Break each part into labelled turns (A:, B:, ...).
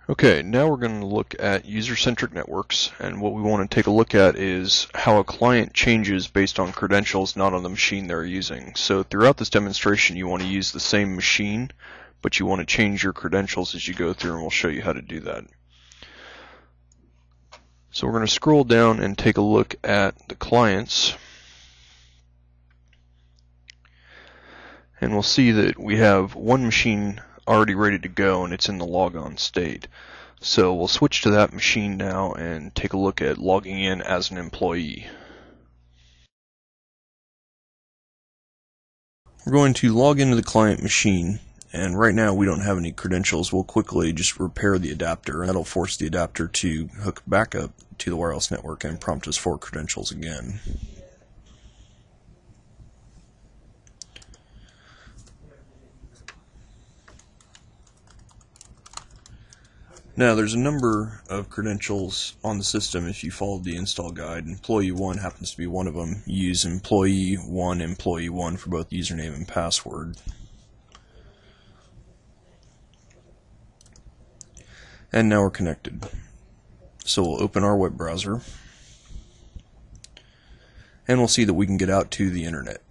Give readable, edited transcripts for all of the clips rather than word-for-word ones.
A: Okay, now we're going to look at user-centric networks, and what we want to take a look at is how a client changes based on credentials not on the machine they're using. So throughout this demonstration you want to use the same machine, but you want to change your credentials as you go through, and we'll show you how to do that. So we're going to scroll down and take a look at the clients, and we'll see that we have one machine already ready to go and it's in the logon state. So we'll switch to that machine now and take a look at logging in as an employee. We're going to log into the client machine, and right now we don't have any credentials. We'll quickly just repair the adapter, and that'll force the adapter to hook back up to the wireless network and prompt us for credentials again. Now there's a number of credentials on the system if you followed the install guide. Employee 1 happens to be one of them. You use employee 1 for both username and password. And now we're connected. So we'll open our web browser and we'll see that we can get out to the internet.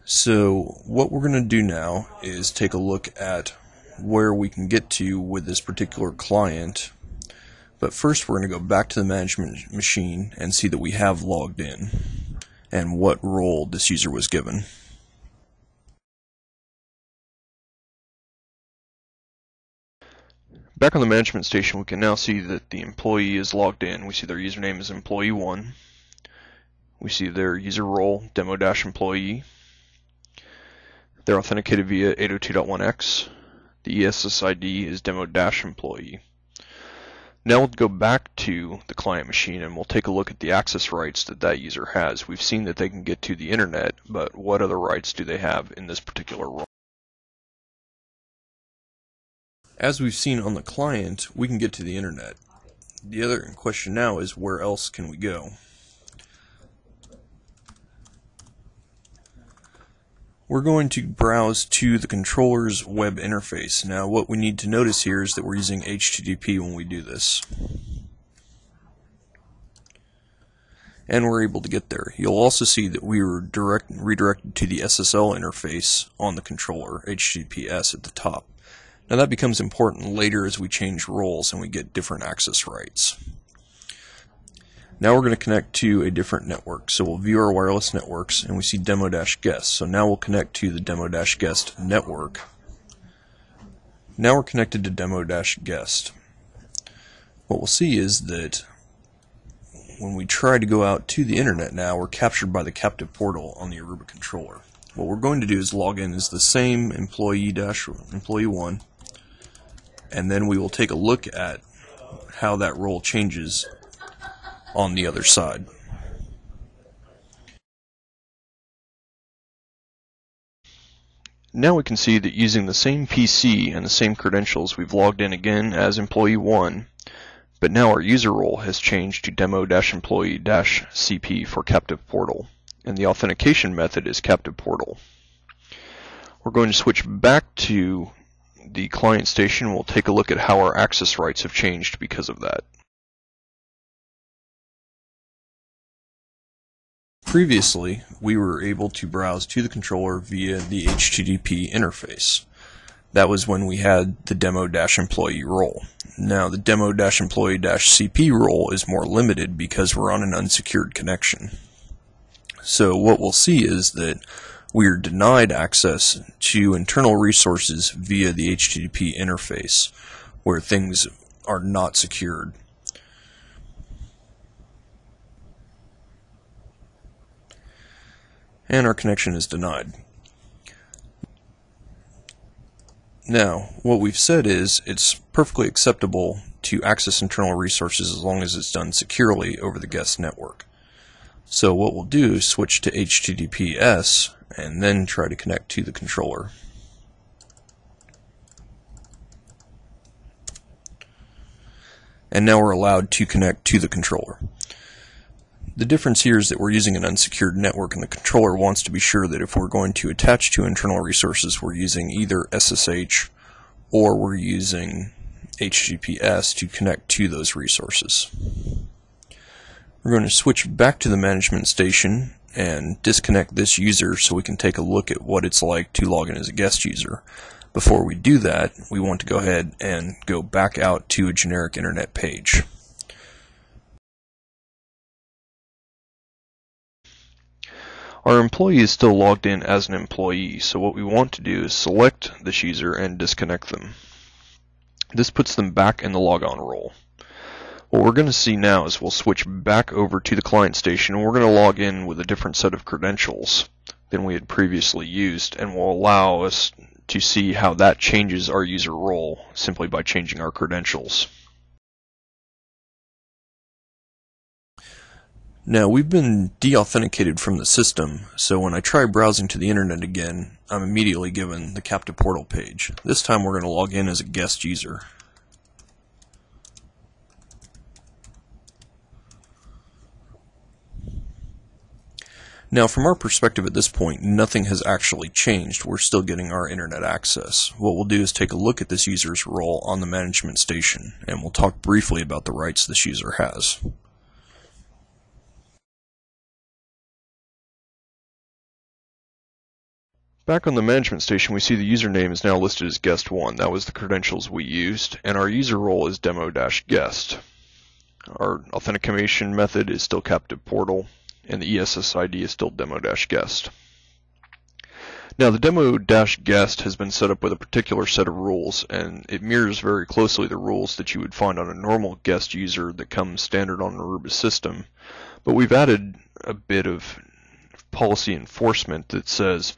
A: So what we're going to do now is take a look at where we can get to with this particular client, but first we're going to go back to the management machine and see that we have logged in and what role this user was given. Back on the management station, we can now see that the employee is logged in. We see their username is employee 1. We see their user role, demo-employee. They're authenticated via 802.1x. The ESSID is demo-employee. Now we'll go back to the client machine and we'll take a look at the access rights that that user has. We've seen that they can get to the internet, but what other rights do they have in this particular role? As we've seen on the client, we can get to the internet. The other question now is, where else can we go? We're going to browse to the controller's web interface. Now what we need to notice here is that we're using HTTP when we do this. And we're able to get there. You'll also see that we were redirected to the SSL interface on the controller, HTTPS at the top. Now that becomes important later as we change roles and we get different access rights. Now we're going to connect to a different network. So we'll view our wireless networks and we see demo-guest. So now we'll connect to the demo-guest network. Now we're connected to demo-guest. What we'll see is that when we try to go out to the internet now, we're captured by the captive portal on the Aruba controller. What we're going to do is log in as the same employee 1, and then we will take a look at how that role changes on the other side. Now we can see that using the same PC and the same credentials, we've logged in again as employee 1, but now our user role has changed to demo-employee-CP for captive portal, and the authentication method is captive portal. We're going to switch back to the client station. We'll take a look at how our access rights have changed because of that. Previously, we were able to browse to the controller via the HTTP interface. That was when we had the demo-employee role. Now the demo-employee-CP role is more limited because we're on an unsecured connection. So what we'll see is that we are denied access to internal resources via the HTTP interface, where things are not secured. And our connection is denied. Now, what we've said is it's perfectly acceptable to access internal resources as long as it's done securely over the guest network. So what we'll do is switch to HTTPS and then try to connect to the controller. And now we're allowed to connect to the controller. The difference here is that we're using an unsecured network, and the controller wants to be sure that if we're going to attach to internal resources, we're using either SSH or we're using HTTPS to connect to those resources. We're going to switch back to the management station and disconnect this user so we can take a look at what it's like to log in as a guest user. Before we do that, we want to go ahead and go back out to a generic internet page. Our employee is still logged in as an employee, so what we want to do is select this user and disconnect them. This puts them back in the logon role. What we're going to see now is we'll switch back over to the client station, and we're going to log in with a different set of credentials than we had previously used, and will allow us to see how that changes our user role simply by changing our credentials. Now, we've been de-authenticated from the system, so when I try browsing to the internet again, I'm immediately given the captive portal page. This time we're going to log in as a guest user. Now, from our perspective at this point, nothing has actually changed. We're still getting our internet access. What we'll do is take a look at this user's role on the management station, and we'll talk briefly about the rights this user has. Back on the management station, we see the username is now listed as guest1. That was the credentials we used, and our user role is demo-guest. Our authentication method is still captive portal, and the ESSID is still demo-guest. Now, the demo-guest has been set up with a particular set of rules, and it mirrors very closely the rules that you would find on a normal guest user that comes standard on an Aruba system. But we've added a bit of policy enforcement that says,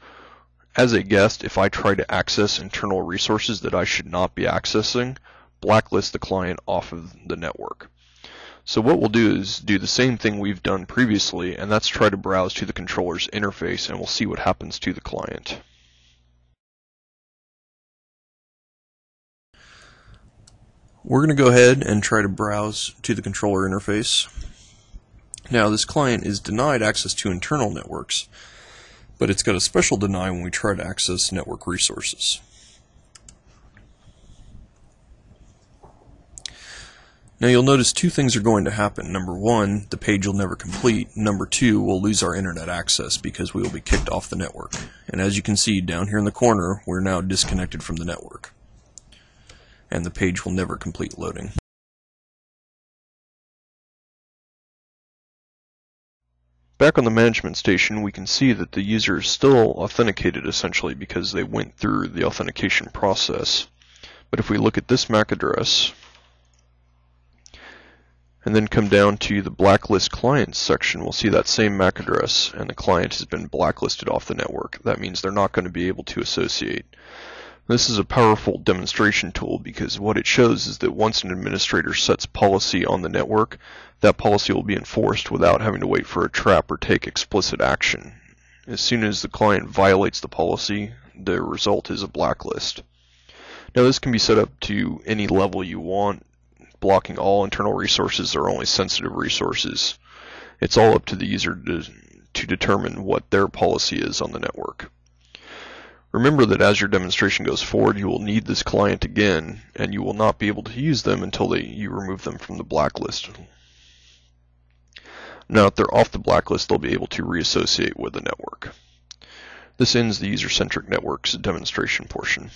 A: as a guest, if I try to access internal resources that I should not be accessing, blacklist the client off of the network. So what we'll do is do the same thing we've done previously, and that's try to browse to the controller's interface, and we'll see what happens to the client. We're going to go ahead and try to browse to the controller interface. Now, this client is denied access to internal networks, but it's got a special deny when we try to access network resources. Now, you'll notice two things are going to happen. Number one, the page will never complete. Number two, we'll lose our internet access because we will be kicked off the network. And as you can see down here in the corner, we're now disconnected from the network. And the page will never complete loading. Back on the management station, we can see that the user is still authenticated essentially because they went through the authentication process. But if we look at this MAC address, and then come down to the blacklist clients section, we'll see that same MAC address, and the client has been blacklisted off the network. That means they're not going to be able to associate. This is a powerful demonstration tool because what it shows is that once an administrator sets policy on the network, that policy will be enforced without having to wait for a trap or take explicit action. As soon as the client violates the policy, the result is a blacklist. Now, this can be set up to any level you want, blocking all internal resources or only sensitive resources. It's all up to the user to determine what their policy is on the network. Remember that as your demonstration goes forward, you will need this client again, and you will not be able to use them until you remove them from the blacklist. Now, if they're off the blacklist, they'll be able to reassociate with the network. This ends the user-centric networks demonstration portion.